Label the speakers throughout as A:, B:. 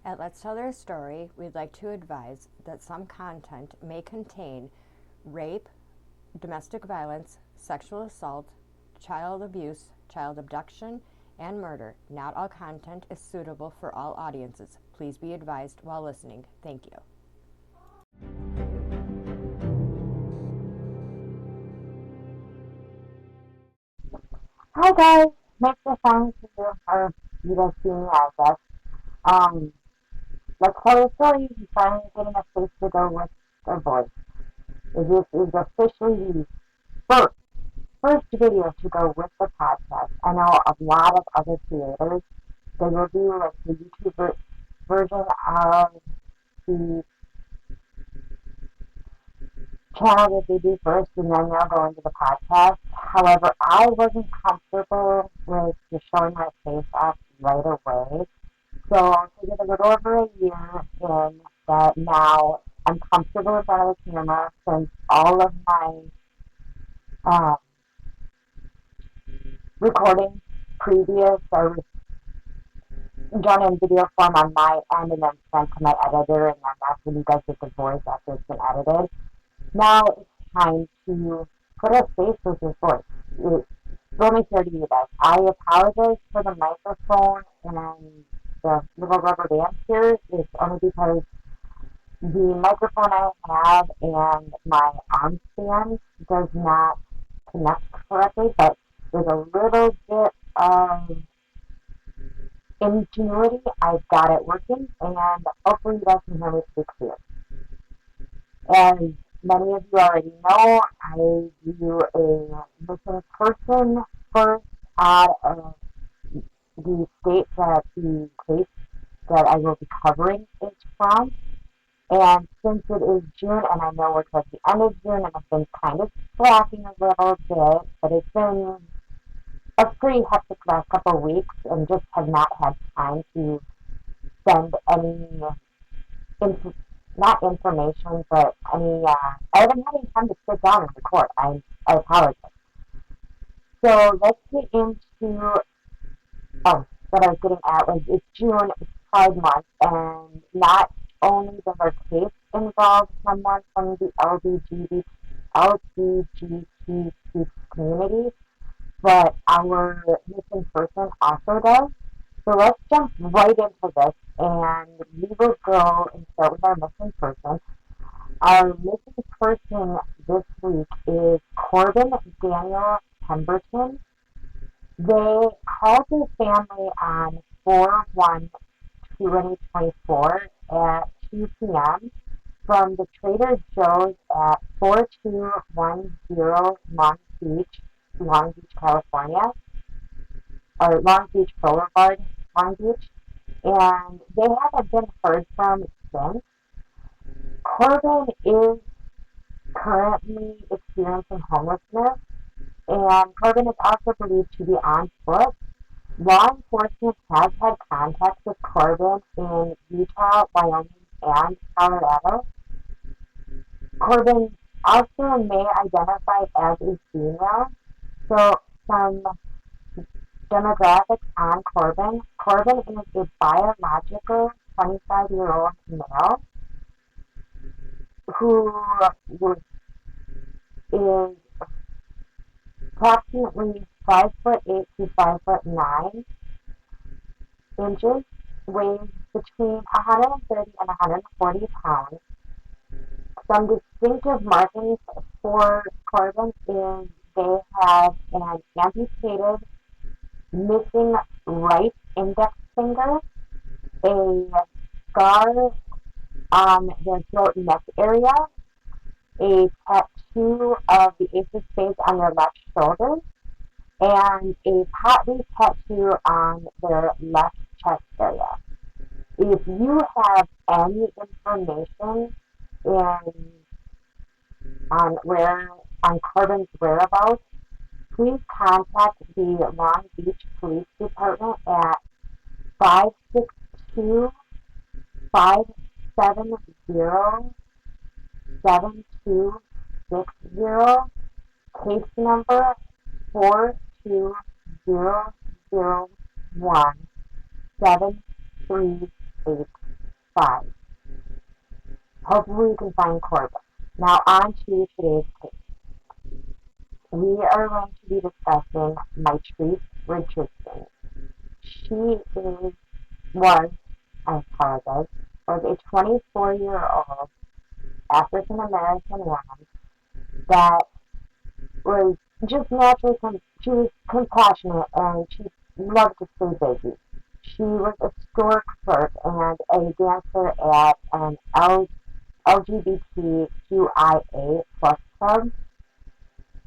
A: At Let's Tell Their Story, we'd like to advise that some content may contain rape, domestic violence, sexual assault, child abuse, child abduction, and murder. Not all content is suitable for all audiences. Please be advised while listening. Thank you.
B: Hi guys, makes the sound to you, or you guys see me, I guess. Um, let's tell the story. He's finally getting a face to go with their voice. This is officially the first video to go with the podcast. I know a lot of other creators, they will do like the YouTube version of the channel that they do first, and then they'll go into the podcast. However, I wasn't comfortable with just showing my face off right away. So it was a little over a year in that now I'm comfortable in front of the camera since all of my um, recordings previous are done in video form on my end and then sent to my editor, and then that's when you guys get the voice after it's been edited. Now it's time to put a face with your voice. Let me say to you guys, I apologize for the microphone and the little rubber band here. It's only because the microphone I have and my arm stand does not connect correctly, but there's a little bit of ingenuity. I've got it working, and hopefully you guys can hear me pretty clear. As many of you already know, I do a missing person first out of the state that the case that I will be covering is from. And since it is June, and I know we're towards the end of June, and I've been kind of slacking a little bit, but it's been a pretty hectic last couple of weeks, and just have not had time to send any, not information, but any, I haven't had any time to sit down and record. I apologize. So let's get into, what I was getting at was it's June, it's Pride Month, and not only does our case involve someone from the LGBTQ community, but our missing person also does. So let's jump right into this, and we will go and start with our missing person. Our missing person this week is Corbin Daniel Pemberton. They called his family on 4/1/2024 at 2 p.m. from the Trader Joe's at 4210 Long Beach, California, or Long Beach Boulevard, Long Beach, and they haven't been heard from since. Corbin is currently experiencing homelessness, and Corbin is also believed to be on foot. Law enforcement has had contact with Corbin in Utah, Wyoming, and Colorado. Corbin also may identify as a female, so some demographics on Corbin. Corbin is a biological 25-year-old male who is approximately 5'8" to 5'9" weighs between 130 and 140 pounds. Some distinctive markings for Corbin is they have an amputated, missing right index finger, a scar on their throat and neck area, a tattoo of the ace of spades on their left shoulder, and a pot leaf tattoo on their left chest area. If you have any information on Corbin's whereabouts, please contact the Long Beach Police Department at 562-570-7260, case number 42001-738. 5. Hopefully you can find Corbin. Now on to today's case. We are going to be discussing Mitrice Richardson. She was, I apologize, was a 24-year-old African-American woman that was just naturally, she was compassionate and she loved to stay busy. She was a store clerk and a dancer at an LGBTQIA plus club.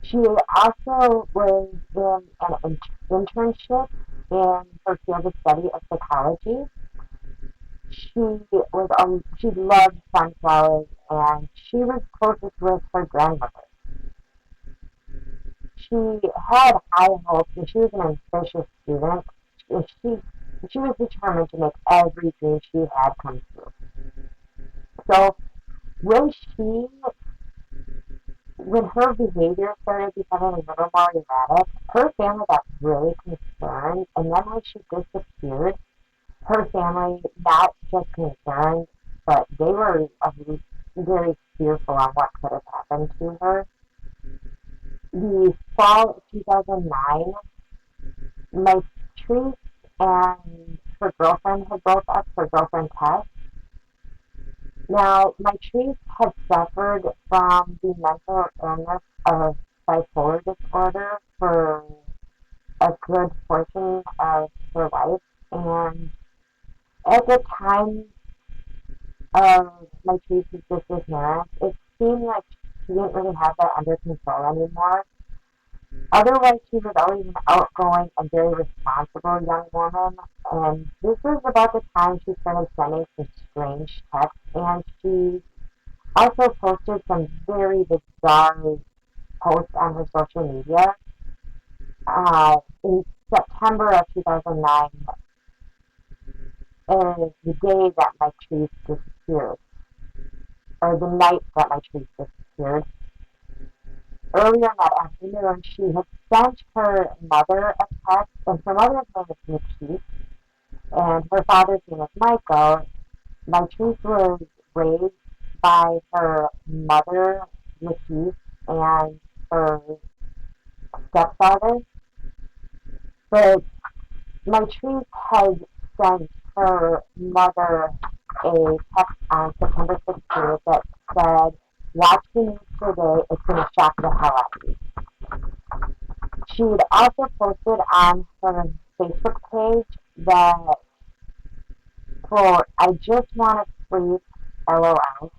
B: She also was in an internship in her field of study of psychology. She loved sunflowers and she was closest with her grandmother. She had high hopes and she was an ambitious student. She was determined to make every dream she had come true. So when she when her behavior started becoming a little more erratic, her family got really concerned, and then when she disappeared, her family not just concerned, but they were very fearful on what could have happened to her. The fall of 2009, Mitrice and her girlfriend had broke up, her girlfriend Tess. Now, Mitrice had suffered from the mental illness of bipolar disorder for a good portion of her life, and at the time of Mitrice's disappearance, it seemed like she didn't really have that under control anymore. Otherwise, she was always an outgoing and very responsible young woman, and this was about the time she started sending some strange texts, and she also posted some very bizarre posts on her social media. In September of 2009, the day that Mitrice disappeared, or the night that Mitrice disappeared, earlier that afternoon, she had sent her mother a text, and her mother's name is Mitrice, and her father's name is Michael. Mitrice was raised by her mother, Mitrice, and her stepfather, but Mitrice had sent her mother a text on September 16th that said, "Watch the news today, it's going to shock the hell out of you." She had also posted on her Facebook page that, quote, "I just want to sleep, LOL,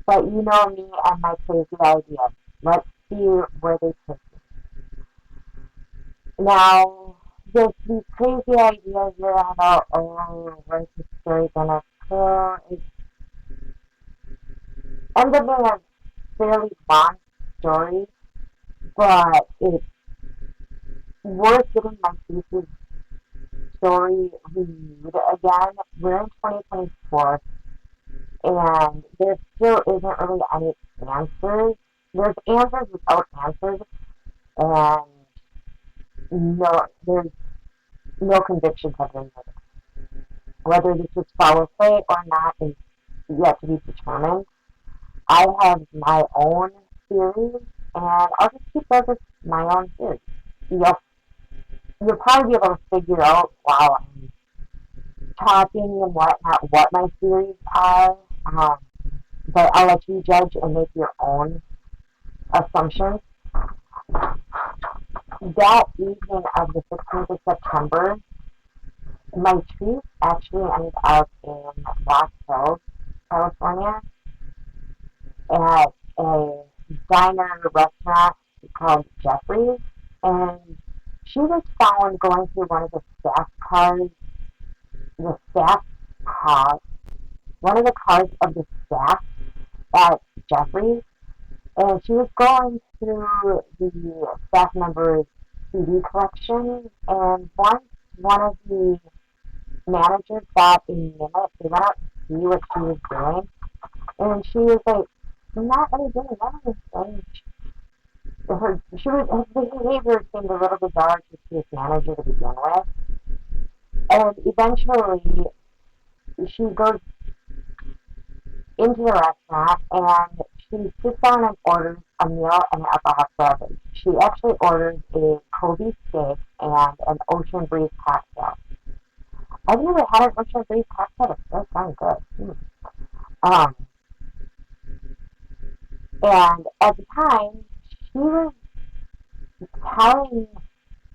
B: but you know me and my crazy ideas. Let's see where they take me." Now, there's these crazy ideas you're about, oh, where's the story gonna go? It ended up being a fairly long story, but it's worth getting my thesis story renewed again. We're in 2024, and there still isn't really any answers. There's answers without answers, and there's no convictions have been made. Whether this was foul play or not is yet to be determined. I have my own theories, and I'll just keep those as my own theories. You'll probably be able to figure out while I'm talking and whatnot what my theories are, but I'll let you judge and make your own assumptions. That evening of the 16th of September, Mitrice actually ended up in Rock Hills, California, at a diner restaurant called Jeffrey's, and she was found going through one of the staff car, one of the cars of the staff at Jeffrey's, and she was going through the staff members' CD collection, and once one of the managers got a minute, they went out to see what she was doing, and she was like, "I'm not really doing anything." Her behavior seemed a little bizarre to this manager to begin with, and eventually she goes into the restaurant, and she sits down and orders a meal and an alcoholic beverage. She actually orders a Kobe steak and an ocean breeze cocktail. I've never had an ocean breeze cocktail. It does sound good. Um, and at the time, she was telling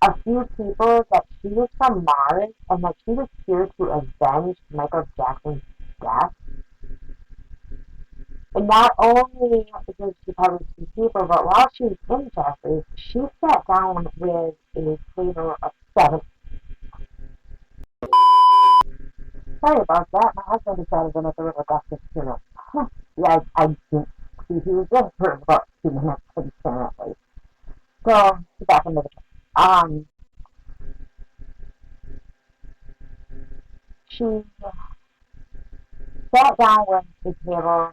B: a few people that she was from Mars and that she was here to avenge Michael Jackson's death. And not only did she tell these few people, but while she was in Jeffries, she sat down with a table of 7. Sorry about that. My husband decided to make a little justice funeral. Yeah, I didn't see he was there for about 2 minutes, apparently. So, back into the she sat down with a table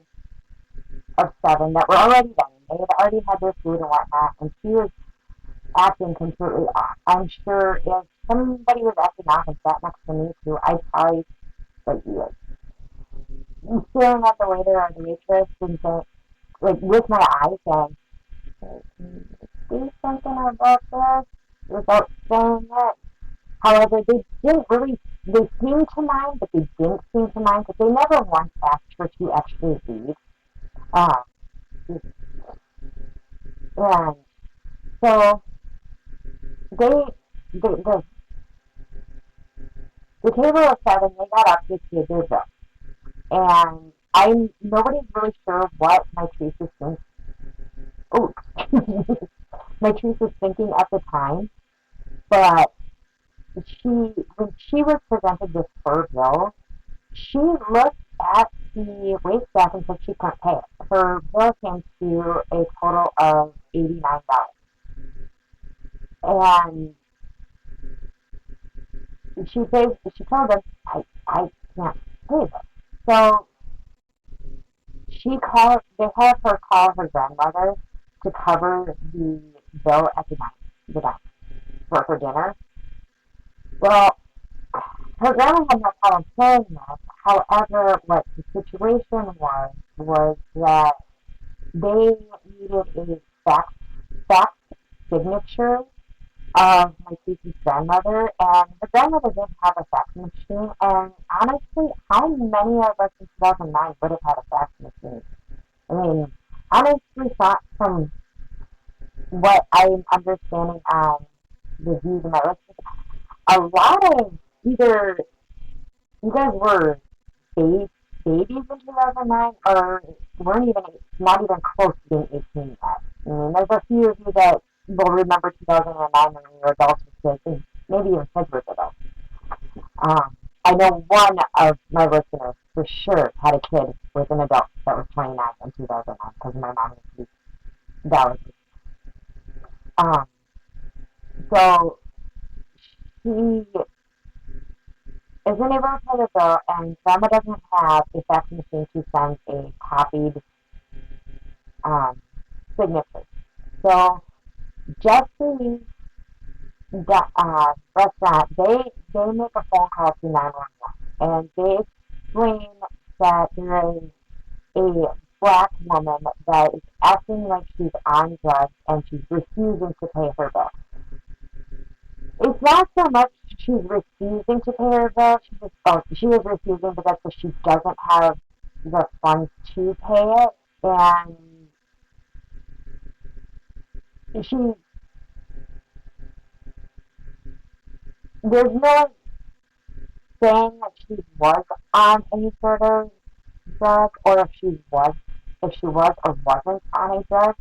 B: of 7 that were already done. They had already had their food and whatnot, and she was acting completely off. I'm sure if somebody was acting off and sat next to me too, I'd probably like staring at the waiter or the waitress and saying, like with my eyes saying, "Hey, can you do something about this?" Without saying it. However, they didn't really, they seemed to mind, but they didn't seem to mind because they never once asked her to actually leave. Um, and so they, the table of 7, they got up to pay their bill. And nobody's really sure what Mitrice is thinking. Oh, Mitrice was thinking at the time, but when she was presented with her bill, she looked at the waitstaff and said she couldn't pay it. Her bill came to a total of $89. And she told them, I can't pay this. So they had her call her grandmother to cover the bill at the night for her dinner. Well, her grandma had no problem paying this. However, what the situation was that they needed a fax signature of my Casey's grandmother, and the grandmother didn't have a fax machine. And honestly, how many of us in 2009 would have had a fax machine? I mean, honestly, from what I'm understanding on the views of my listeners, a lot of either you guys were babies in 2009 or weren't even not even close to being 18 yet. I mean, there's a few of you that will remember 2009 when you were adults with kids, and maybe even kids with adults. I know one of my listeners for sure had a kid with an adult that was 29 in 2009 because my mom used to be validated. Um, so she isn't able to pay the bill, and grandma doesn't have a fax machine to send a copied signature. So Jeffrey's restaurant, they make a phone call to 911, and they explain that there is a black woman that is acting like she's on drugs and she's refusing to pay her bill. It's not so much she's refusing to pay her bill. She was refusing because she doesn't have the funds to pay it, and there's no saying that she was on any sort of drug, or if she was or wasn't on a drug.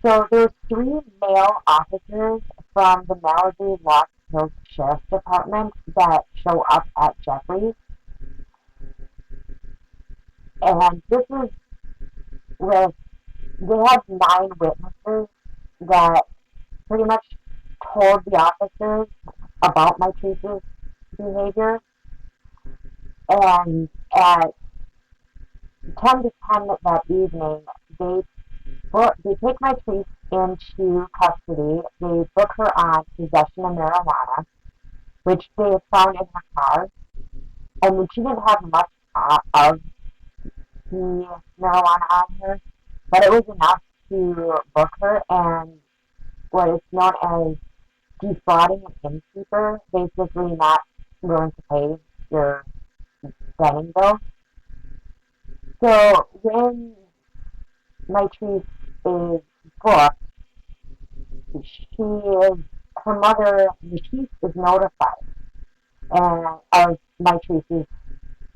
B: So there's 3 male officers from the Malibu Lost Hills Sheriff's Department that show up at Jeffrey's. And this is they had 9 witnesses that pretty much told the officers about Mitrice's behavior. And at 10 to 10 that evening, they take Mitrice into custody. They book her on possession of marijuana, which they found in her car. I mean, she didn't have much of the marijuana on her, but it was enough to book her and what is known as defrauding an innkeeper, basically not willing to pay your dining bill. So when Mitrice is booked, she is her mother Mitrice is notified and of Mitrice's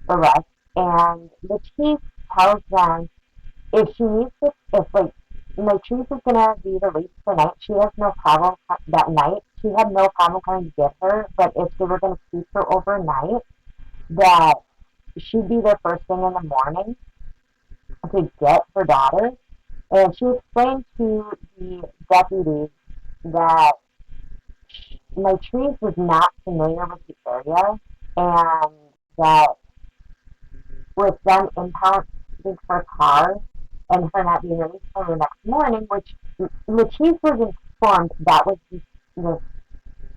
B: arrest, and Mitrice tells them if she needs to, if like Mitrice is gonna be released tonight, she has no problem that night. She had no problem coming to get her, but if they were gonna keep her overnight, that she'd be there first thing in the morning to get her daughter. And she explained to the deputies that Mitrice was not familiar with the area and that with them impounding her car and her not being released until the next morning, Mitrice was informed that was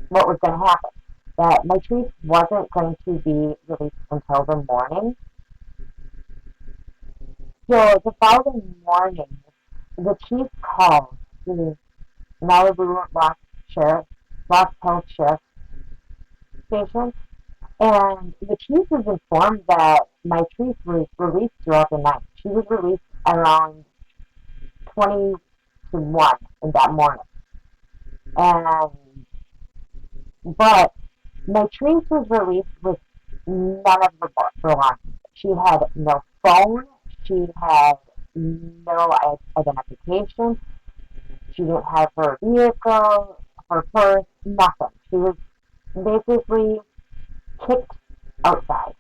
B: what was going to happen. That Mitrice wasn't going to be released until the morning. So the following morning, the chief called the Malibu Lost Hills Sheriff Station, and the chief was informed that Mitrice was released throughout the night. She was released around 20 to 1 in that morning. And but Mitrice was released with none of the belongings. She had no phone. She had no identification. She didn't have her vehicle, her purse, nothing. She was basically kicked outside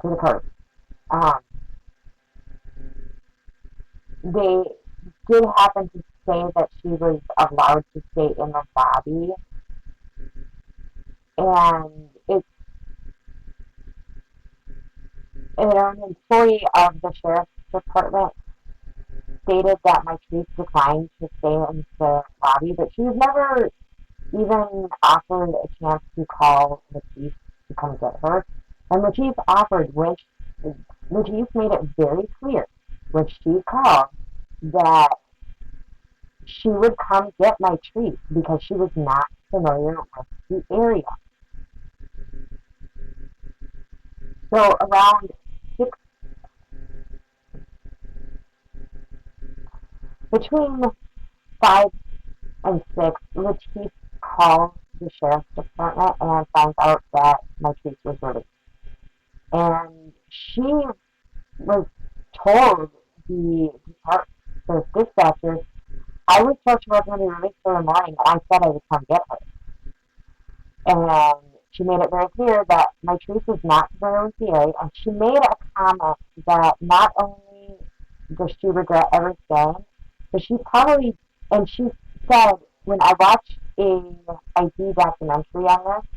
B: to the curb. Um, they did happen to say that she was allowed to stay in the lobby, and an employee of the sheriff's department stated that Mitrice declined to stay in the lobby, but she was never even offered a chance to call the chief to come get her. And the chief offered, which the chief made it very clear when she called that she would come get Mitrice because she was not familiar with the area. So around six, between 5 and 6, Mitrice calls the sheriff's department and finds out that Mitrice was released. And she was told the dispatchers, I was told she wasn't going to be released for the morning, and I said I would come get her. And she made it very clear that Mitrice was not familiar with the area, and she made a comment that not only does she regret ever staying, but she said, when I watched a ID documentary on this,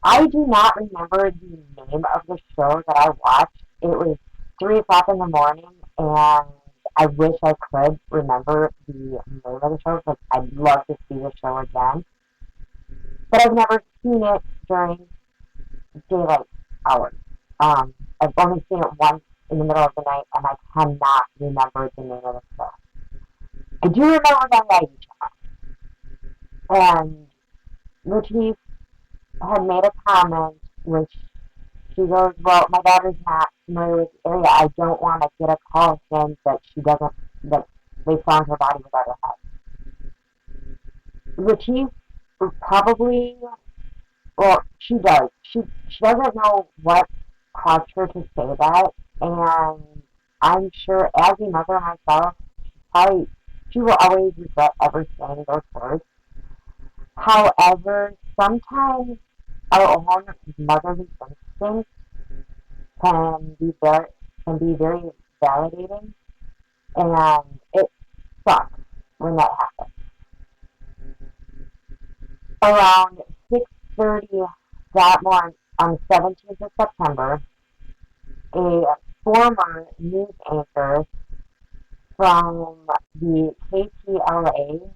B: I do not remember the name of the show that I watched. It was 3 o'clock in the morning, and I wish I could remember the name of the show because I'd love to see the show again. But I've never seen it during daylight hours. I've only seen it once in the middle of the night, and I cannot remember the name of the show. I do remember the ID channel. And Mitrice had made a comment which she goes, well, my daughter's not familiar with the area. I don't want to get a call saying that that they found her body without her head. The chief probably, well, she does. She doesn't know what caused her to say that, and I'm sure as a mother myself, she will always regret ever saying those words. However, sometimes our own motherly instincts can be very validating, and it sucks when that happens. Around 6:30 that morning, on the 17th of September, a former news anchor from the KTLA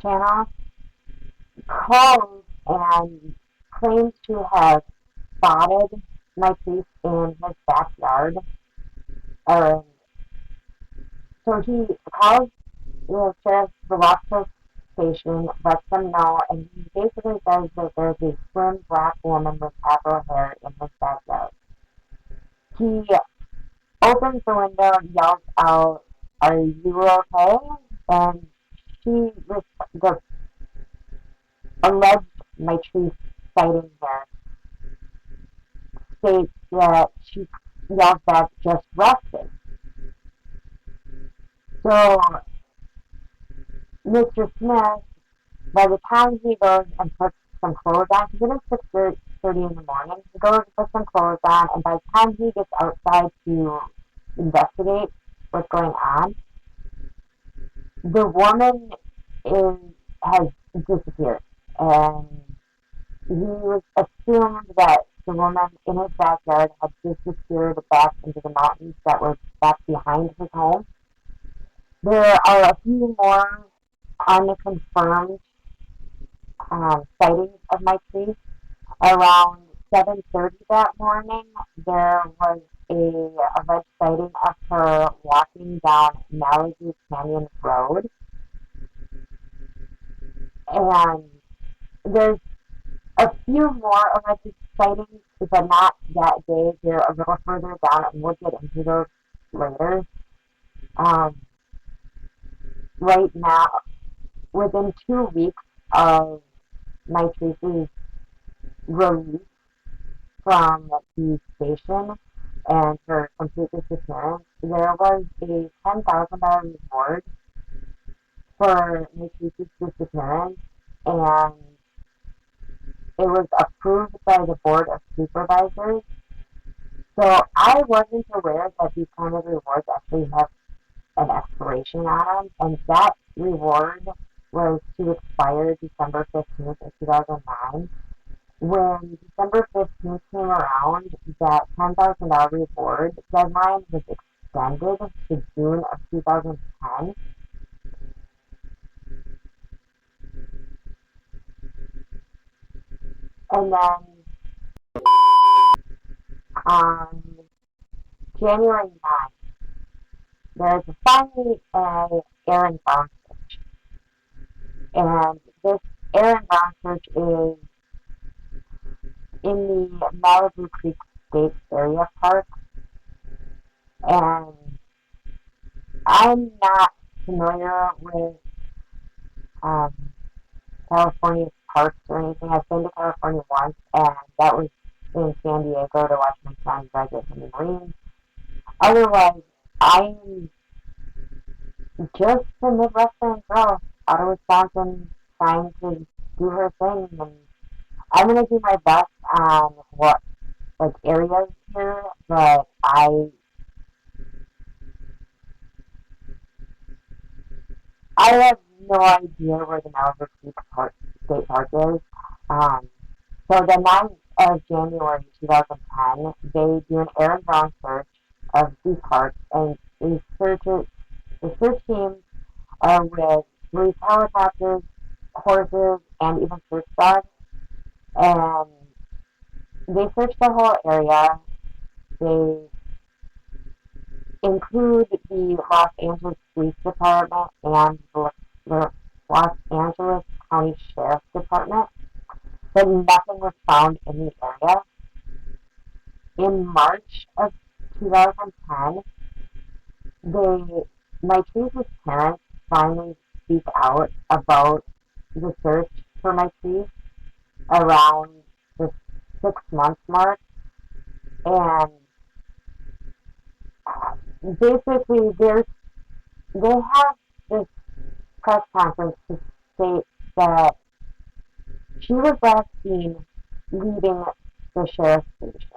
B: channel calls and claims to have spotted Mitrice in his backyard. or so he calls the sheriff, the Lost Coast station, lets them know, and he basically says that there's a slim black woman with afro hair in his backyard. He opens the window, yells out, "Are you okay?" And the alleged Mitrice sighting here, states that she yells back, "Just rested." So Mr. Smith, by the time he goes and puts some clothes on, because it is 6:30 in the morning, he goes and puts some clothes on, and by the time he gets outside to investigate what's going on, the woman has disappeared, and he was assumed that the woman in his backyard had disappeared back into the mountains that were back behind his home. There are a few more unconfirmed sightings of Mitrice. Around 7:30 that morning, there was a alleged sighting of her walking down Malibu Canyon Road, and there's a few more alleged sightings, but not that day. They're a little further down, and we'll get into those later. Um, right now, within 2 weeks of Mitrice's release from the station and her complete disappearance, there was a $10,000 reward for Mitrice's disappearance, and it was approved by the Board of Supervisors. So I wasn't aware that these kind of rewards actually have an expiration on them, and that reward was to expire December 15th of 2009. When December 15th came around, that $10,000 reward deadline was extended to June of 2010. And then on January 9th, there's finally an Aaron Brown search. And this Aaron Brown search is in the Malibu Creek State Area Park. And I'm not familiar with um, California parks or anything. I've been to California once, and that was in San Diego to watch my son graduate from the Marines. Otherwise, I'm just a Midwestern girl out of Wisconsin trying to do her thing, and I'm gonna do my best on what areas here, but I have no idea where the Malibu Creek State Park is. Um, so the 9th of January 2010, they do an Aaron Brown search of these parks, and the search teams are with police helicopters, horses, and even search dogs. And they search the whole area. They include the Los Angeles Police Department and the Los Angeles County Sheriff's Department, but nothing was found in the area. In March of 2010, Mitrice's parents finally speak out about the search for Mitrice around the 6 month mark, and basically they have this press conference to state that she was last seen leaving the sheriff's station.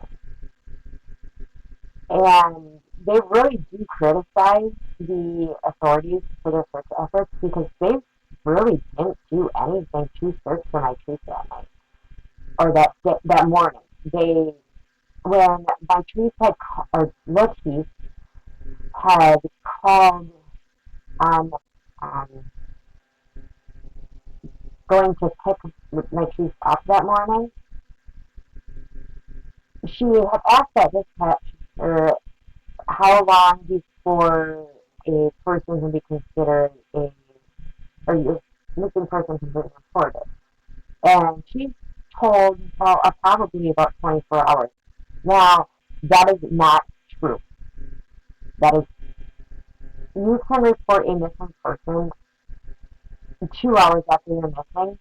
B: And they really do criticize the authorities for their search efforts because they really didn't do anything to search for Mitrice that night or that morning. When Mitrice or Latif had called on going to pick Mitrice up that morning, she had asked that dispatcher how long before a person can be considered a missing person can be reported. And she's told, well, probably about 24 hours. Now, that is not true. That is, you can report a missing person 2 hours after you're missing,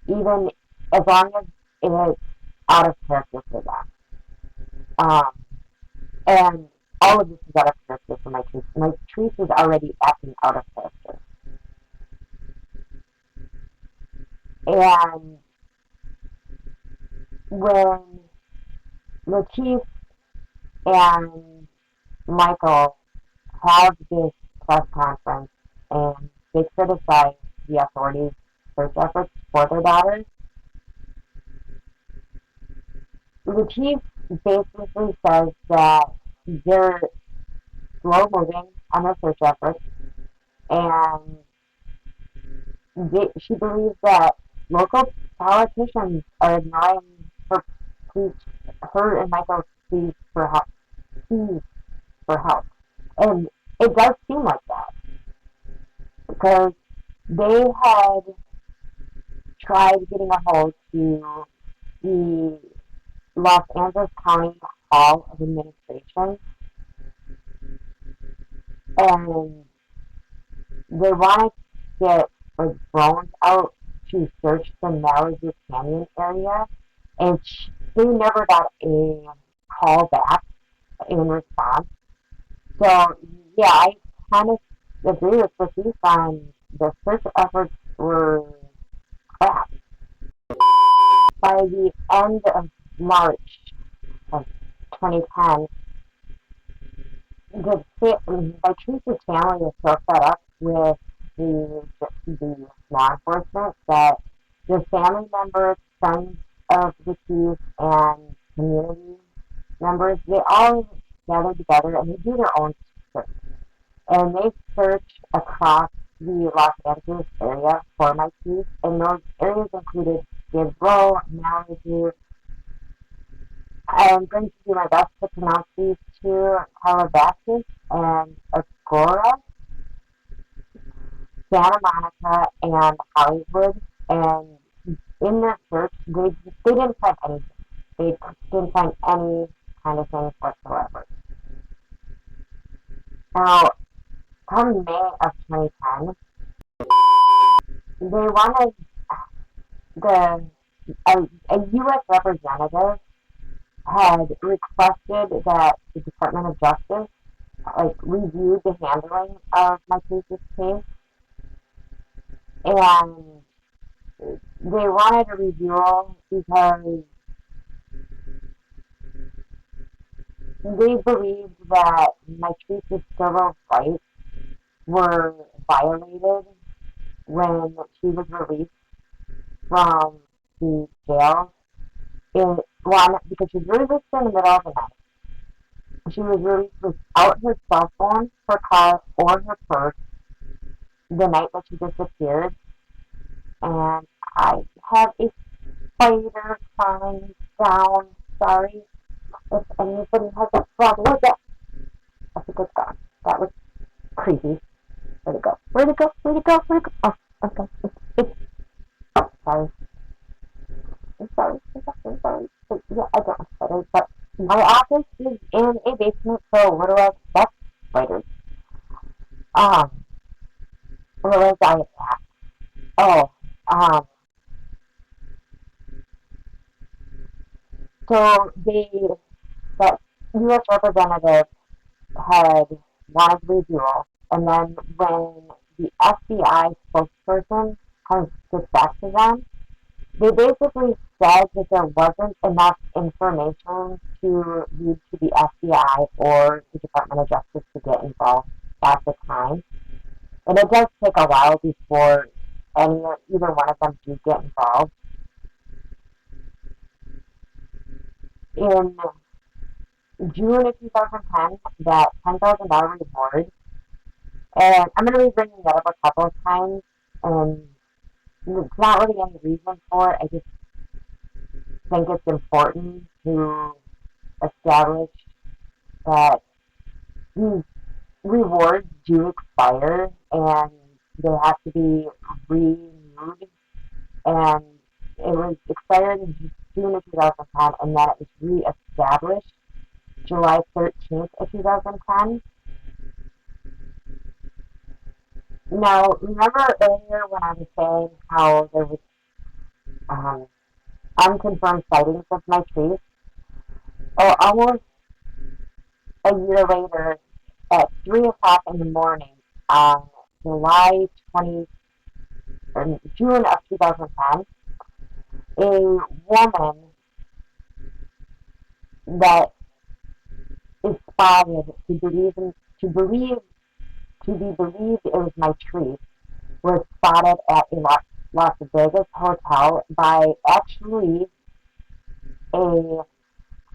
B: even as long as it's out of character for them. Um, and all of this is out of character for my Mitrice. My Mitrice is already acting out of character. And when Lakeith and Michael have this press conference and they criticize the authorities' search efforts for their daughters, Lakeith basically says that they're slow moving on their search efforts, and she believes that local politicians are ignoring her pleas, her and Michael's pleas for help. Pleas for help, and it does seem like that because they had tried getting a hold to the Los Angeles County Hall of Administration, and they wanted to get like drones out to search the Malibu Canyon area, and they never got a call back in response. So yeah, I kind of agree with Lakeith on the search efforts were crap. By the end of March of 2010, Mitrice's family is so fed up with the law enforcement that the family members, friends of the Keys, and community members, they all gather together and they do their own search. And they search across the Los Angeles area for my Keys, and those areas included Skid Row, Malibu. I'm going to do my best to pronounce these two: Calabasas and Agora, Santa Monica, and Hollywood. And in their search, they didn't find anything. They didn't find any kind of things whatsoever. Now, come May of 2010, they wanted a U.S. representative had requested that the Department of Justice review the handling of my case's case, and they wanted a review because they believed that my case's civil rights were violated when she was released from the jail. Because she was released in the middle of the night. She was released without her cell phone, her car, or her purse the night that she disappeared. And I have a spider crawling down. Sorry if anybody has a problem with that. I think it's gone. That was creepy. Where'd it go? Where'd it go? Where'd it go? Where'd it go? Oh, okay. Oh, sorry. I'm sorry. Yeah, I don't know spiders, but my office is in a basement, so what do I expect? Spiders. Where was I at? Oh, so that U.S. representative had wanted review, and then when the FBI spokesperson gets back to them, they basically said that there wasn't enough information to lead to the FBI or the Department of Justice to get involved at the time. And it does take a while before either one of them do get involved. In June of 2010, that $10,000 reward, and I'm going to be bringing that up a couple of times, and it's not really any reason for it. I just think it's important to establish that these rewards do expire and they have to be renewed. And it was expired in June of 2010, and then it was reestablished July 13th of 2010. Now, remember earlier when I was saying how there was um, unconfirmed sightings of my trees? Or almost a year later, at 3 o'clock in the morning, on July 20, or June of 2010, a woman that is spotted to be believed it was my tree was spotted at a Las Vegas hotel by actually a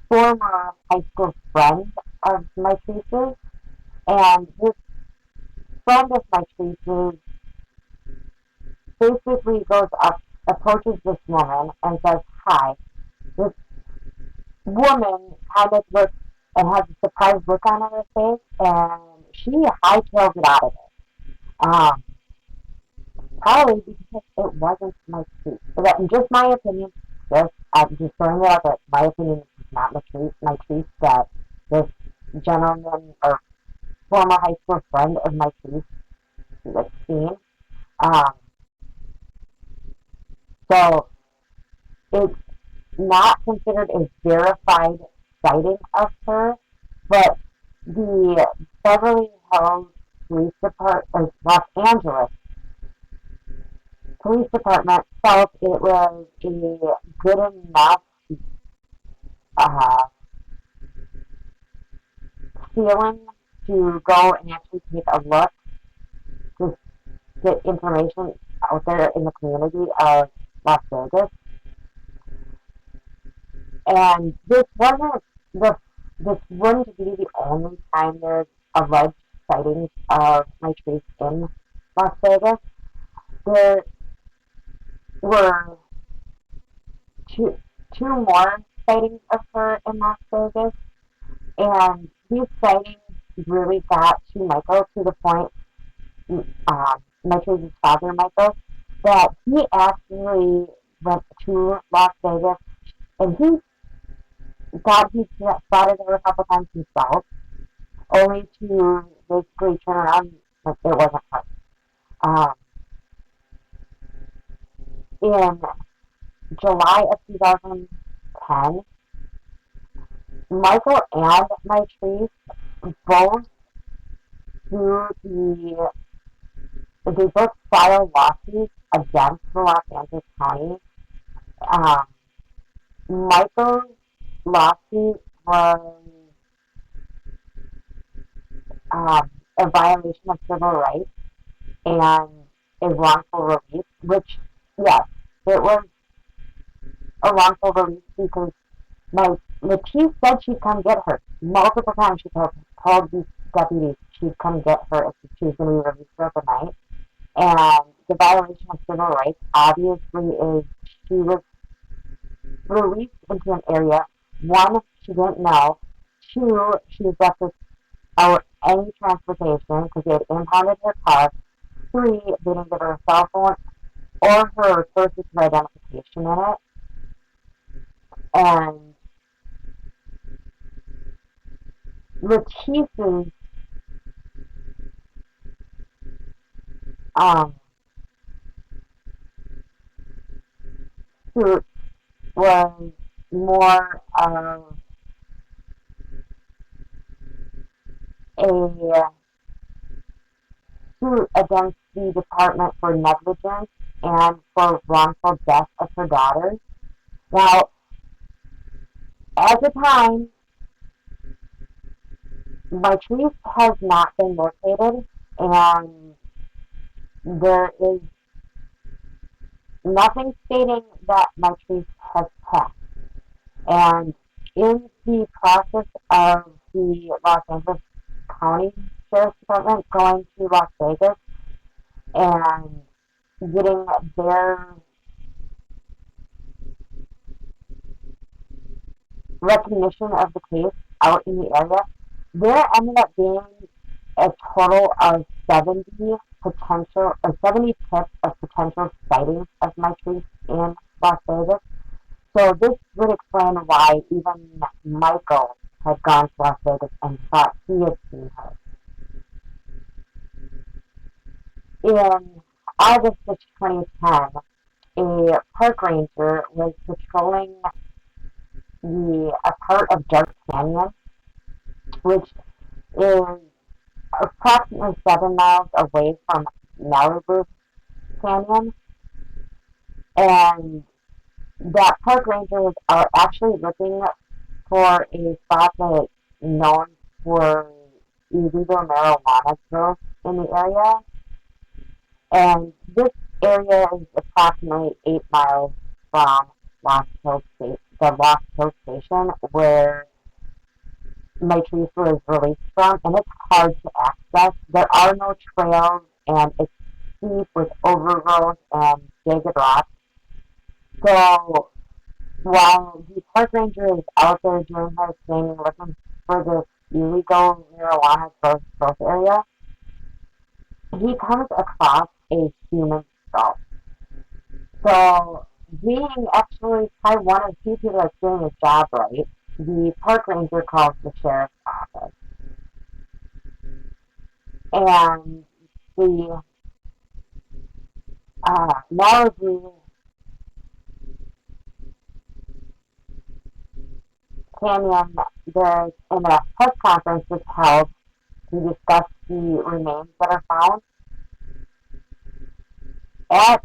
B: former high school friend of my Mitrice's, and this friend of my Mitrice's basically goes up, approaches this woman, and says hi. This woman kind of looks and has a surprised look on her face, and she hightails it out of it. Probably because it wasn't my truth. So that, in just my opinion, I'm just throwing it out there. My opinion is not my truth. My truth that this gentleman or former high school friend of my truth was seen. Um, so it's not considered a verified sighting of her, but the Beverly Hills Police Department, or Los Angeles Police Department, felt it was a good enough uh, feeling to go and actually take a look to get information out there in the community of Las Vegas. And this wouldn't be the only time there's alleged sightings of my trees in Las Vegas. There were two more sightings of her in Las Vegas, and these sightings really got to Michael to the point, Michael's father, Michael, that he actually went to Las Vegas, and he thought he spotted her a couple times himself, only to basically turn around like it wasn't her. Um, in July of 2010, Michael and Mitrice both they both filed lawsuits against the Los Angeles County. Um, Michael's lawsuit was a violation of civil rights and a wrongful release, which, yes, it was a wrongful release because the chief said she'd come get her. Multiple times she told these deputies she'd come get her if she was going to be released throughout the night. And the violation of civil rights obviously is she was released into an area. One, she didn't know. Two, she was left without any transportation because they had impounded her car. Three, they didn't give her a cell phone or her sources of identification in it. And Mitrice's suit was more of a suit against the department for negligence and for wrongful death of her daughter. Now, at the time, Mitrice has not been located, and there is nothing stating that Mitrice has passed. And in the process of the Los Angeles County Sheriff's Department going to Las Vegas and getting their recognition of the case out in the area, there ended up being a total of 70 tips of potential sightings of Mitrice in Las Vegas. So this would explain why even Michael had gone to Las Vegas and thought he had seen her. In August of 2010, a park ranger was patrolling a part of Dark Canyon, which is approximately 7 miles away from Malibu Canyon, and that park ranger was actually looking for a spot that is known for illegal marijuana growth in the area, and this area is approximately 8 miles from the Lost Hills Station, where Mitrice was released from, and it's hard to access. There are no trails, and it's steep with overgrowth and jagged rocks. So while the park ranger is out there doing her thing, looking for this illegal marijuana growth area, he comes across a human skull. So, being actually probably one of the few people that's doing his job right, the park ranger calls the sheriff's office. And the Malibu Canyon, there's in a press conference was held to discuss the remains that are found. At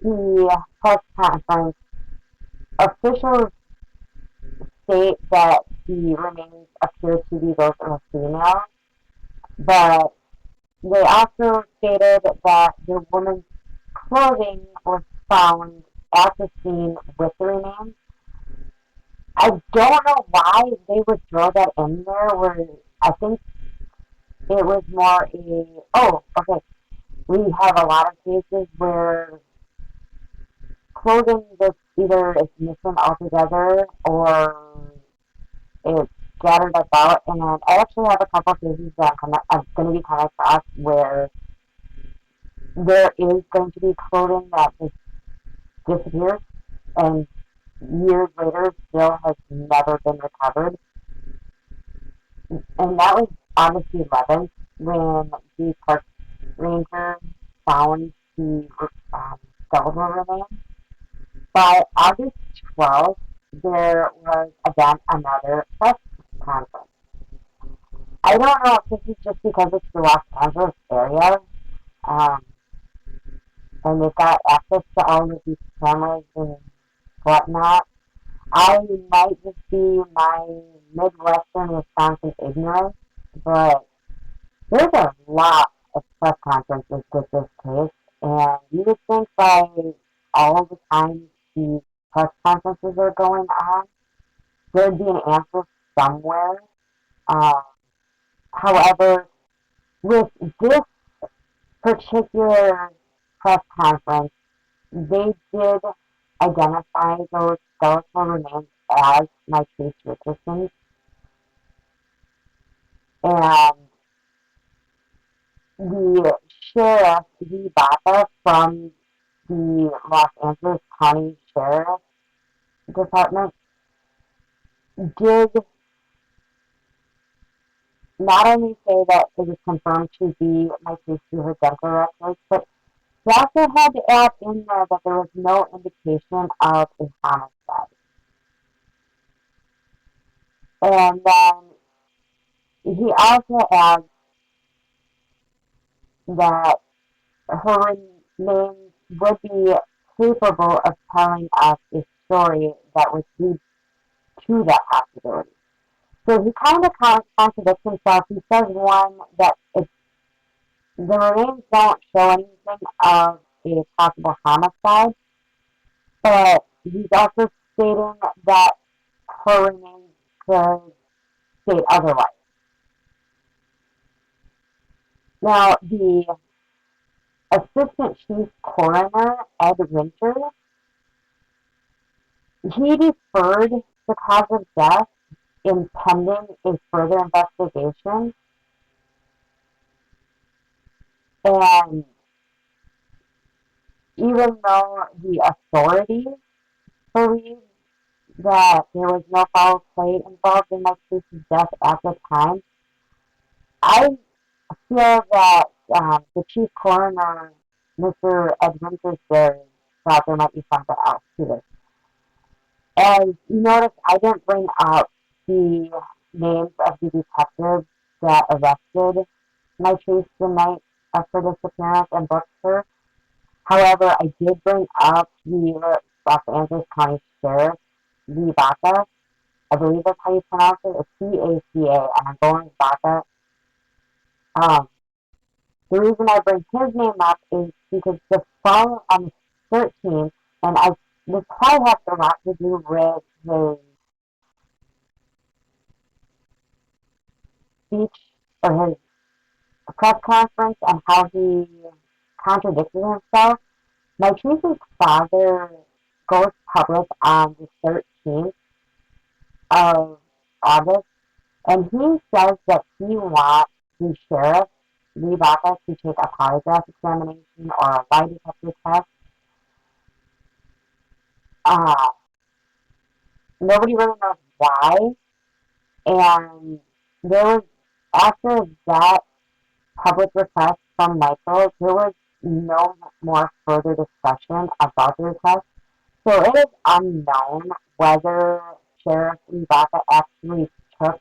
B: the press conference, officials state that the remains appear to be those of a female, but they also stated that the woman's clothing was found at the scene with the remains. I don't know why they would throw that in there, where I think it was more okay. We have a lot of cases where clothing just either is missing altogether or it's scattered about. And then I actually have a couple of cases that I'm going to be coming across where there is going to be clothing that just disappears and years later still has never been recovered. And that was August 11th when the park ranger found the skeletal remains. By August 12th, there was again another press conference. I don't know if this is just because it's the Los Angeles area, um, and they've got access to all of these cameras and whatnot. I might just be my Midwestern Wisconsin ignorance, but there's a lot of press conferences with this case, and you would think by all the time these press conferences are going on, there'd be an answer somewhere. Um, However, with this particular press conference, they did identify those skeletal remains as Mitrice Richardson, and the sheriff, Lee Bapa, from the Los Angeles County Sheriff's Department, did not only say that it was confirmed to be Mitrice through her dental records, but he also had to add in there that there was no indication of a homicide. And then he also adds that her remains would be capable of telling us a story that would lead to that possibility. So he kind of contradicts himself. He says, one, that the remains don't show anything of a possible homicide, but he's also stating that her remains could state otherwise. Now, the assistant chief coroner, Ed Winters, he deferred the cause of death pending a further investigation, and even though the authorities believe that there was no foul play involved in Mitrice's death at the time, I feel that the chief coroner, Mr. Ed Winters, thought there might be something else to this. As you notice, I didn't bring up the names of the detectives that arrested Mitrice the night of her disappearance and booked her. However, I did bring up the Los Angeles County Sheriff, Lee Baca. I believe that's how you pronounce it. It's C-A-C-A, and I'm going with Baca. The reason I bring his name up is because the fall on the 13th, and this probably has a lot to do with his speech or his press conference and how he contradicted himself. Mitrice's father goes public on the 13th of August, and he says that he wants the sheriff, Lee Baca, to take a polygraph examination or a lie detector test. Uh, Nobody really knows why, and there was, after that public request from Michael, there was no more further discussion about the request. So it is unknown whether Sheriff Ibaka actually took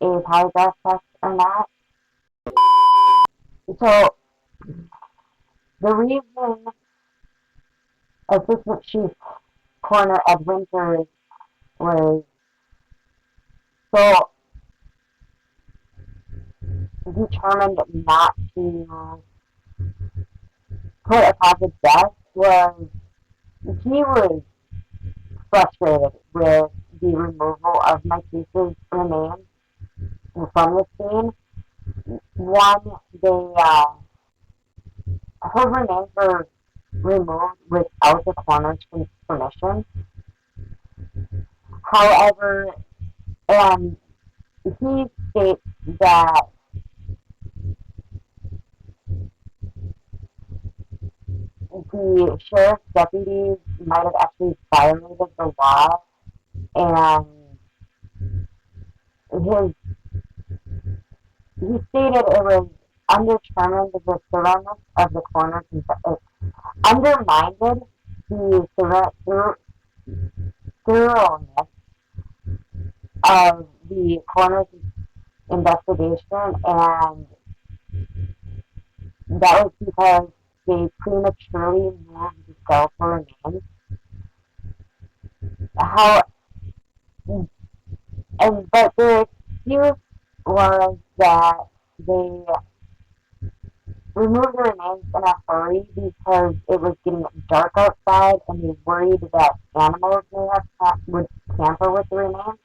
B: a polygraph test or not. So the reason Assistant Chief Coroner Ed Winters was so determined not to put a cause of death was he was frustrated with the removal of Mitrice's remains from the scene. One, her remains were removed without the coroner's permission. However, and he states that the sheriff's deputies might have actually violated the law, and his he stated it was undetermined the thoroughness of the coroner's undermined the thoroughness of the coroner's investigation, and that was because they prematurely moved the skeletal remains. How but the excuse was that they removed the remains in a hurry because it was getting dark outside, and they worried that animals would tamper with the remains.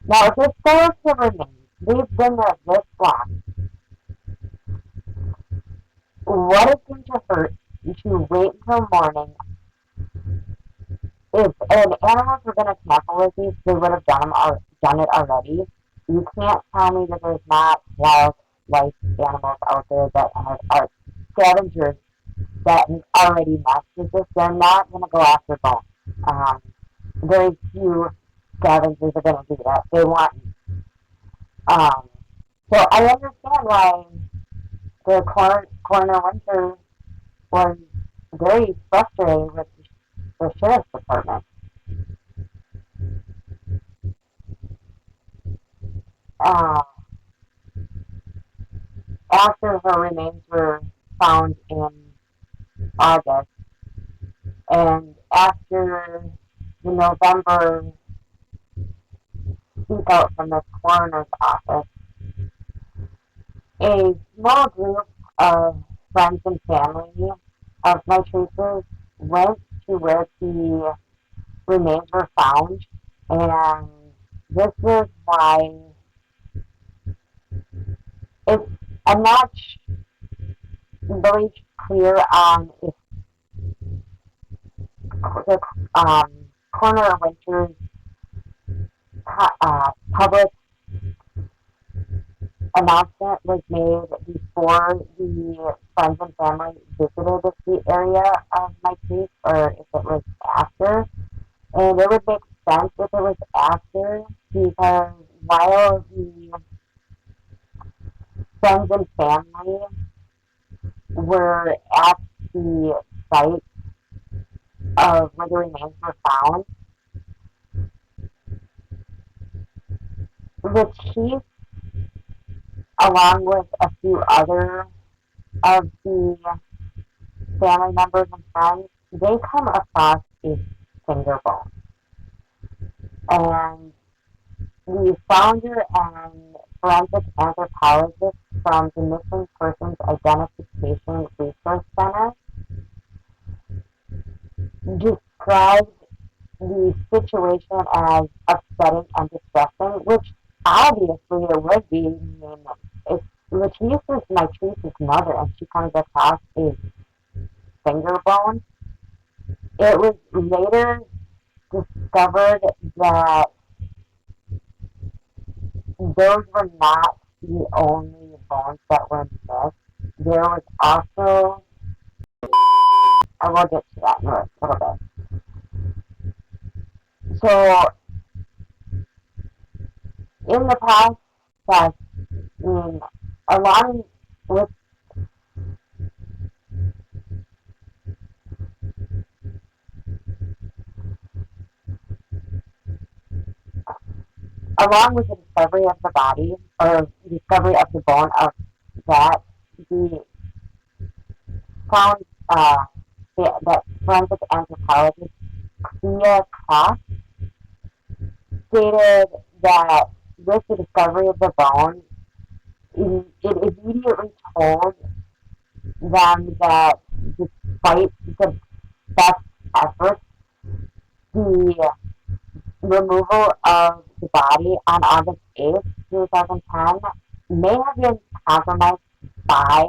B: Now, if it's skeletal remains, they've been there this long. What is going to hurt to wait until morning? If animals were going to tamper with these, they would have done it already. You can't tell me that there's not wildlife animals out there that are scavengers that already messed with this. They're not going to go after bones. Very few scavengers are going to do that. They want. So I understand why the coroner Winter was very frustrated with the sheriff's department. Uh, After her remains were found in August, and after the November speak out from the coroner's office, a small group of friends and family of Mitrice's went to where the remains were found, and this is why it's, I'm not really clear on if the coroner Winters public announcement was made before the friends and family visited the area of Mitrice, or if it was after. And it would make sense if it was after, because while the friends and family were at the site of where the remains were found, the chief, along with a few other of the family members and friends, they come across a finger bone. And the founder and forensic anthropologist from the Missing Persons Identification Resource Center described the situation as upsetting and distressing, which obviously it would be. I mean, if Mitrice is Mitrice's mother and she comes across a finger bone, it was later discovered that those were not the only bones that were missed. There was also, I will get to that in a little bit. So, in the process, I mean, along with along with the discovery of the body, or discovery of the bone of that, the found that forensic anthropologist Clea Cost stated that with the discovery of the bone, it immediately told them that despite the best efforts, the removal of the body on August 8th, 2010 may have been compromised by,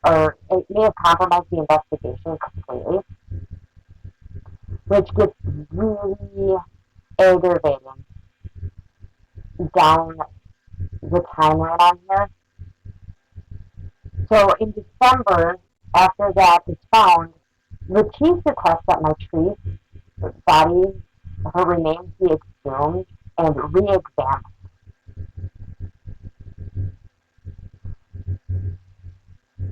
B: or it may have compromised the investigation completely, which gets really aggravating down the timeline on here. So in December, after that is found, Mitrice requests that Mitrice's body, her remains be exhumed and re-examined.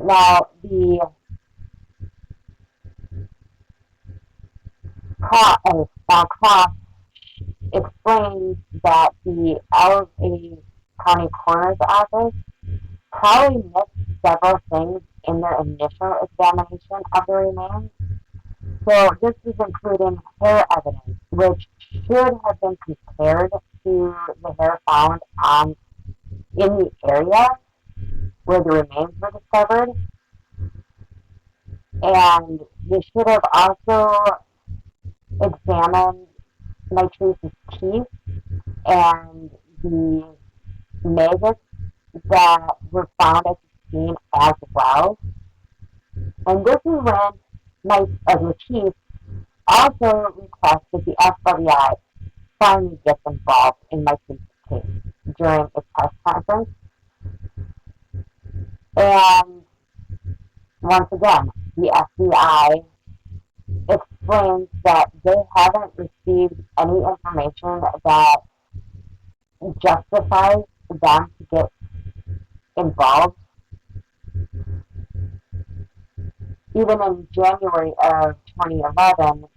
B: Now, the Cross explains that the LA County Coroner's Office probably missed several things in their initial examination of the remains. So this is including hair evidence, which should have been compared to the hair found in the area where the remains were discovered. And they should have also examined Mitrice's teeth and the maggots that were found at the scene as well. And this is when Mitrice also requested the FBI finally gets involved in Mitrice's case during a press conference. And once again, the FBI explains that they haven't received any information that justifies them to get involved. Even in January of 2011,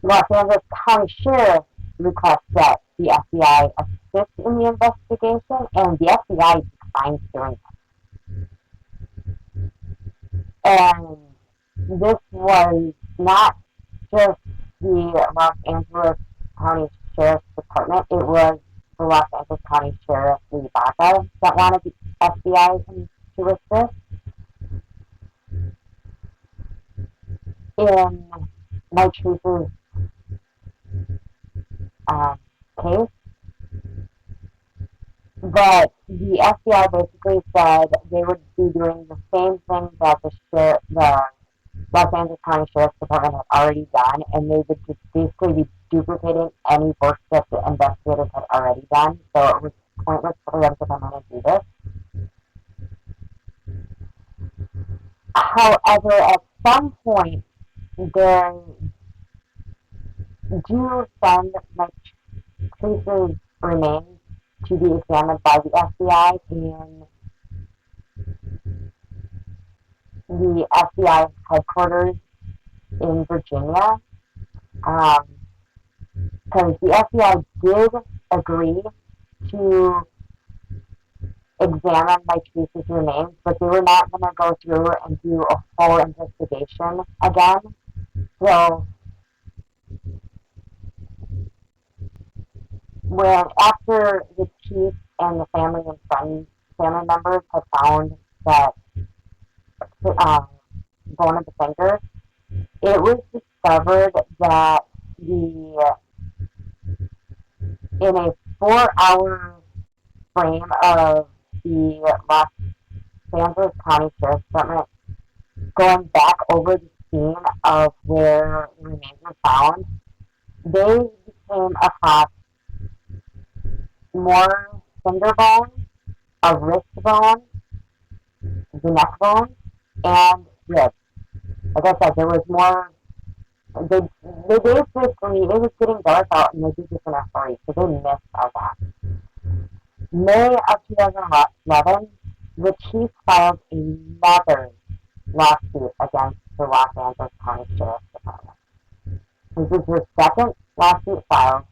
B: Los Angeles County Sheriff requests that the FBI assist in the investigation, and the FBI declines doing that. And this was not just the Los Angeles County Sheriff's Department, it was the Los Angeles County Sheriff Lee Baca that wanted the FBI to assist. In Mitrice's case, but the FBI basically said they would be doing the same thing that the Los Angeles County Sheriff's Department had already done, and they would just basically be duplicating any work that the investigators had already done, so it was pointless for them to come in and do this. However, at some point, they do send Mitrice's remains to be examined by the FBI in the FBI headquarters in Virginia, because the FBI did agree to examine Mitrice's remains, but they were not going to go through and do a full investigation again. So after the chief and the family members had found that bone of the finger, it was discovered that in a 4-hour frame of the Los Angeles County Sheriff's Department going back over the scene of where the remains were found, they came across more finger bone, a wrist bone, the neck bone, and ribs. Like I said, there was more. They basically, it was getting dark out and they did this in a hurry, so they missed all that. May of 2011, the chief filed another lawsuit against the Los Angeles County Sheriff's Department. This is her second lawsuit filed,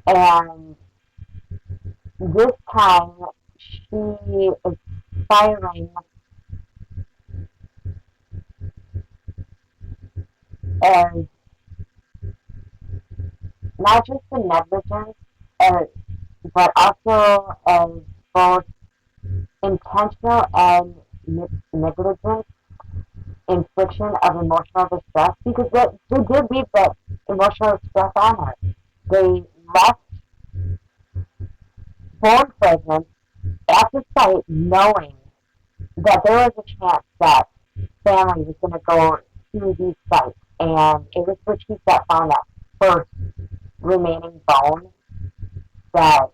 B: and this time she is filing as not just the negligence, but also as both intentional and negligent infliction of emotional distress, because they did leave that emotional distress on her. They left bone fragments at the site knowing that there was a chance that family was going to go to these sites, and it was the chief that found that first remaining bone that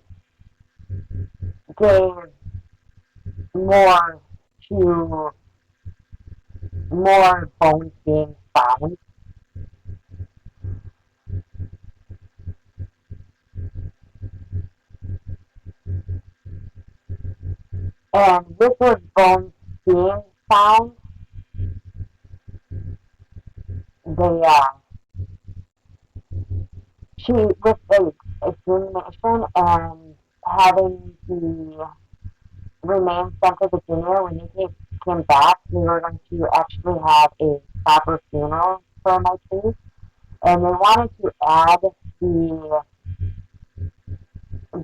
B: gave more to more bones being found. And with those bones being found, she, with the examination and having the remains sent to Virginia, when they came back, we were going to actually have a proper funeral for Mitrice, and they wanted to add the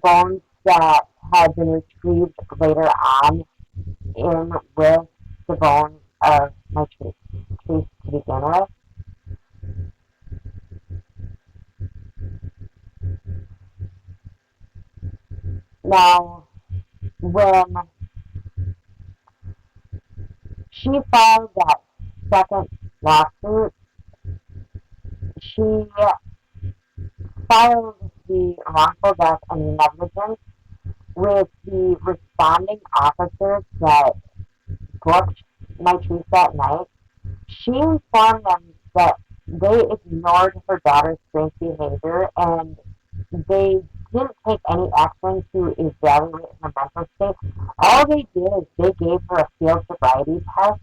B: bones that had been retrieved later on in with the bones of Mitrice to begin with. Now, when she filed that second lawsuit, she filed the wrongful death and negligence with the responding officers that booked Mitrice that night. She informed them that they ignored her daughter's strange behavior and they didn't take any action to evaluate her mental state. All they did is they gave her a field sobriety test,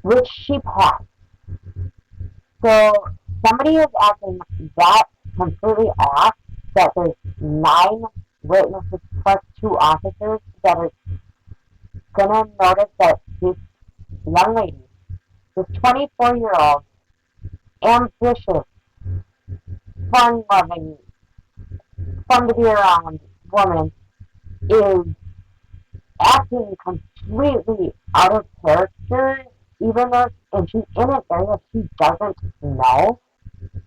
B: which she passed. So somebody is acting that completely off that there's 9 witnesses plus 2 officers that are gonna notice that this young lady, this 24-year-old, ambitious, fun-loving, fun to be around woman is acting completely out of character, even though and she's in an area she doesn't know.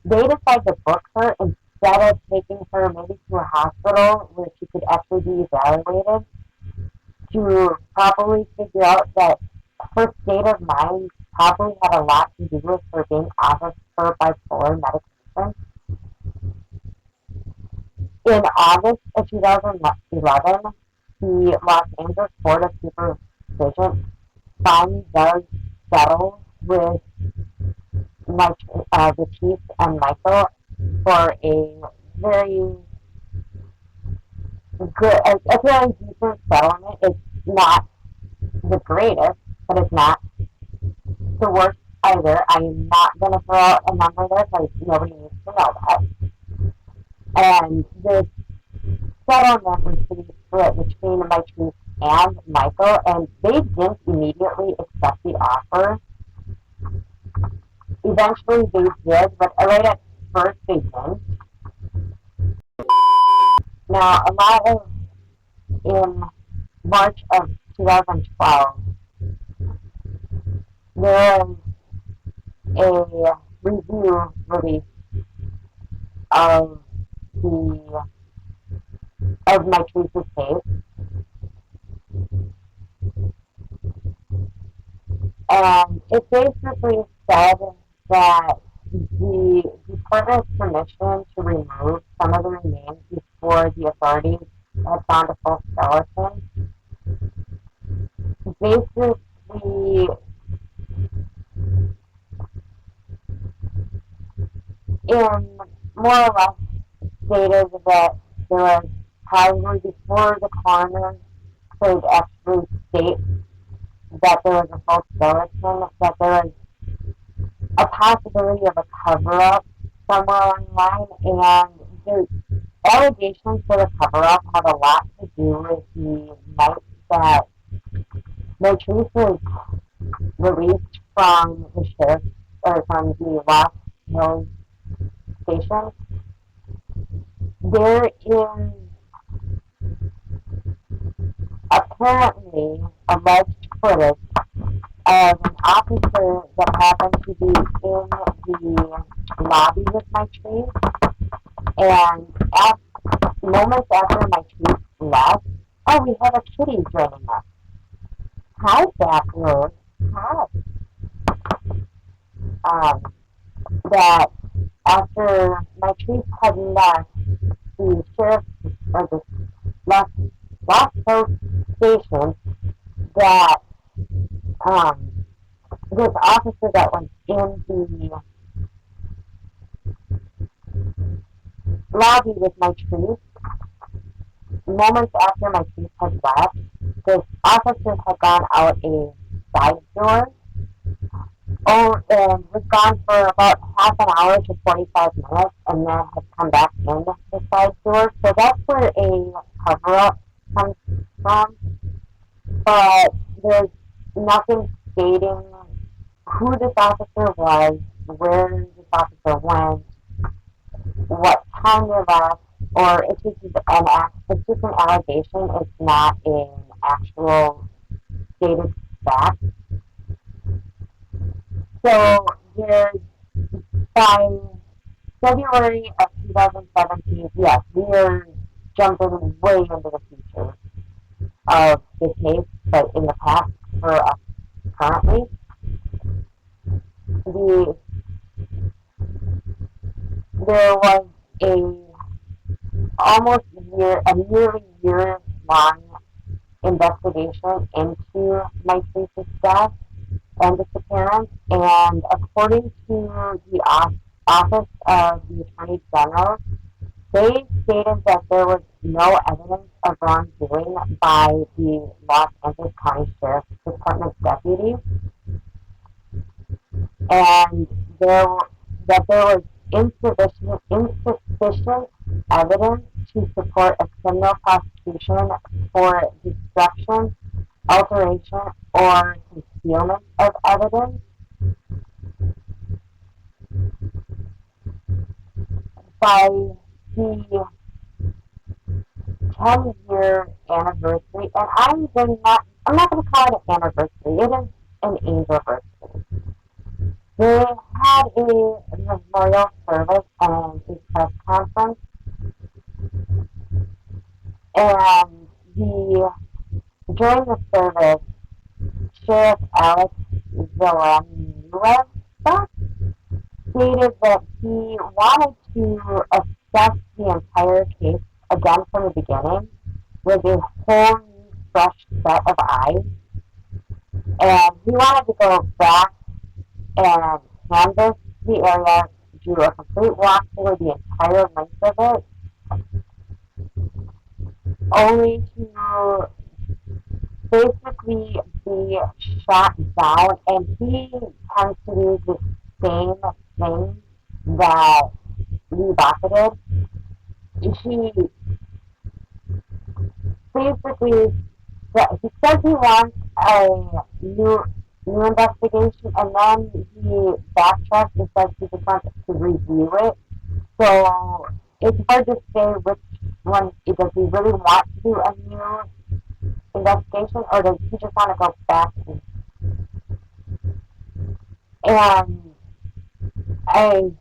B: They decide to book her instead of taking her maybe to a hospital where she could actually be evaluated to properly figure out that her state of mind probably had a lot to do with her being off of her bipolar medication. investigation. In August of 2011, the Los Angeles Board of Supervision finally does settle with Mitrice and Michael for a very good, a very decent settlement. It's not the greatest, but it's not the worst either. I am not going to throw out a number there because nobody needs to know that. And this settlement was to be split between Mitrice and Michael, and they didn't immediately accept the offer. Eventually they did, but right at first they didn't. Now, a lot of, in March of 2012, there was a review released of Mitrice's case, and it basically said that the department's permission to remove some of the remains before the authorities had found a full skeleton basically in more or less stated that there was probably before the coroner could actually state that there was a full skeleton, that there was a possibility of a cover-up somewhere along the line, and the allegations for the cover-up have a lot to do with the night that Mitrice was released from the sheriff, or from the Lost Hills station. There is apparently alleged footage of an officer that happened to be in the lobby with Mitrice, and moments after Mitrice left, oh, we have a kitty joining us. Hi, Backward. Hi. That after Mitrice had left the sheriff, or the Lost Hills station, that this officer that was in the lobby with Mitrice, moments after Mitrice had left, this officer had gone out a side door, and was gone for about half an hour to 45 minutes, and then had come back in the side door. So that's where a cover-up comes from. But there's nothing stating who this officer was, where this officer went, what time they left, or it's just an allegation. It's not an actual stated fact. So there's, by February of 2017, yes, we are jumping way into the future of the case, but in the past for us currently, there was a nearly year-long investigation into Mitrice's death and disappearance, and according to the Office of the Attorney General, they stated that there was no evidence of wrongdoing by the Los Angeles County Sheriff's Department deputies, and that there was insufficient evidence to support a criminal prosecution for destruction, alteration, or concealment of evidence. By the 10-year anniversary, and I'm not going to call it an anniversary, it is an anniversary. They had a memorial service and a press conference, and during the service, Sheriff Alex Villanueva, he stated that he wanted to assess the entire case again from the beginning with a whole new, fresh set of eyes. And he wanted to go back and canvass the area, do a complete walkthrough the entire length of it, only to basically be shot down. And he tends to do the same thing that Lee Baca did. He basically he says he wants a new investigation, and then he backtracks and says he just wants to review it. So it's hard to say which one. Does he really want to do a new investigation, or does he just want to go back? And I,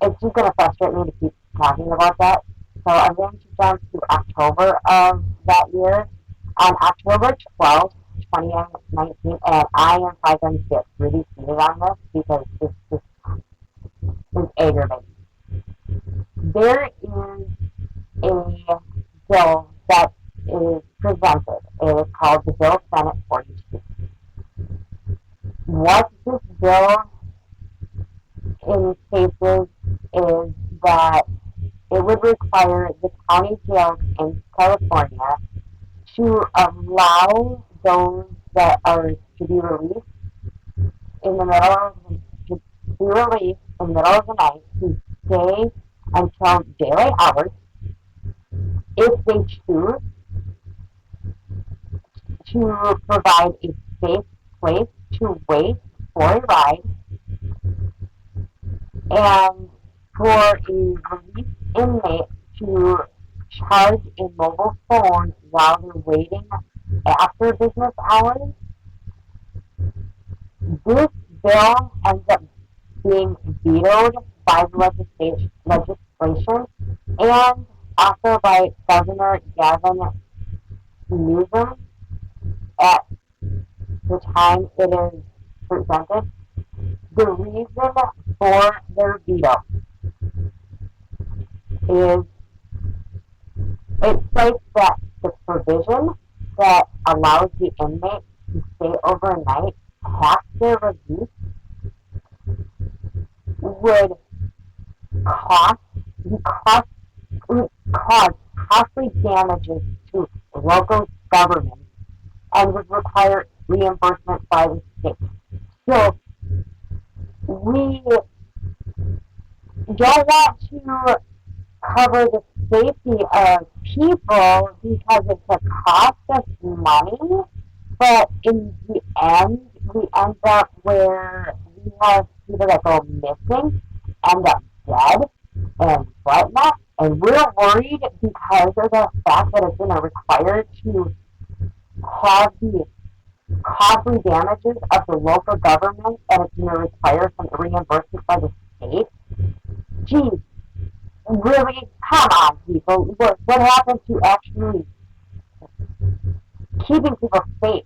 B: it's just going to frustrate me to keep talking about that. So I'm going to jump to October of that year. On October 12th, 2019, and I am probably going to get really heated on this because this is aggravating. There is a bill that is presented. It is called the Bill Senate 42. What this bill in cases is that it would require the county jails in California to allow those that are to be released in the middle of to be released in the middle of the night to stay until daylight hours if they choose to provide a safe place to wait for a ride and for a released inmate to charge a mobile phone while they're waiting after business hours. This bill ends up being vetoed by the legislation and also by Governor Gavin Newsom at the time it is presented. The reason for their veto is it states that the provision that allows the inmate to stay overnight after release would cause costly damages to local government and would require reimbursement by the state. So we don't want to cover the safety of people because it's a cost of money, but in the end, we end up where we have people that go missing, end up dead, and whatnot, and we're worried because of the fact that it's going to require to have the costly damages of the local government, and it's going to require some reimbursement by the state. Geez, really? Come on, people. What happened to actually keeping people safe?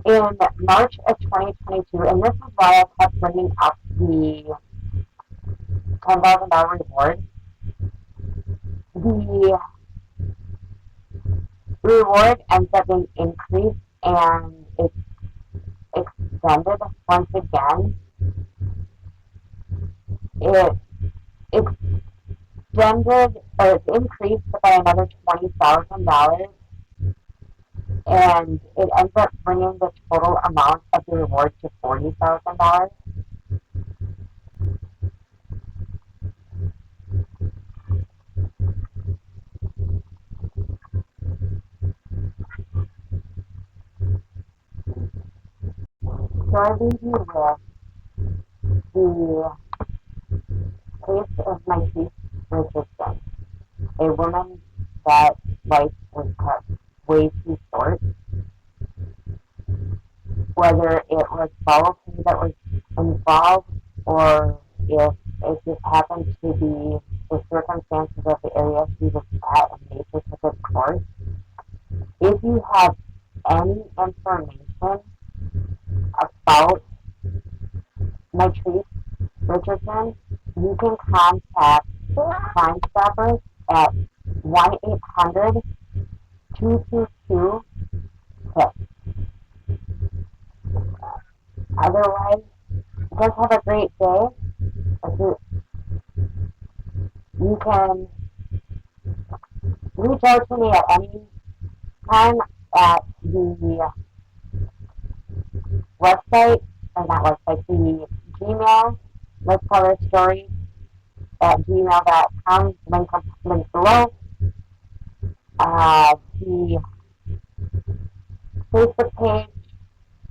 B: In March of 2022, and this is why I kept bringing up the $10,000 reward, the reward ends up being increased and it's extended once again. It extended, or it's increased by another $20,000, and it ends up bringing the total amount of the reward to $40,000. So I leave you with the case of Mitrice Richardson, a woman that life was cut way too short. Whether it was foul play that was involved or if it just happened to be the circumstances of the area she was at and nature took its course. If you have any information about Mitrice Richardson, you can contact Crime Stoppers at 1-800-222-TIP. Otherwise, just have a great day. You can reach out to me at any time at the website, or not website, the Gmail, let's tell our story at gmail.com, link below. The Facebook page,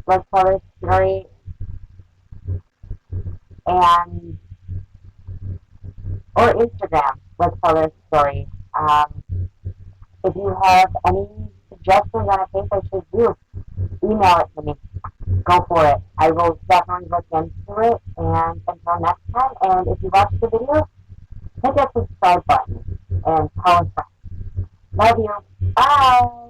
B: let's tell our story, and or Instagram, let's tell our story. If you have any suggestions on a case I should do, email it to me. Go for it. I will definitely look into it. And until next time, and if you watched the video, hit that subscribe button and tell us. Love you. Bye.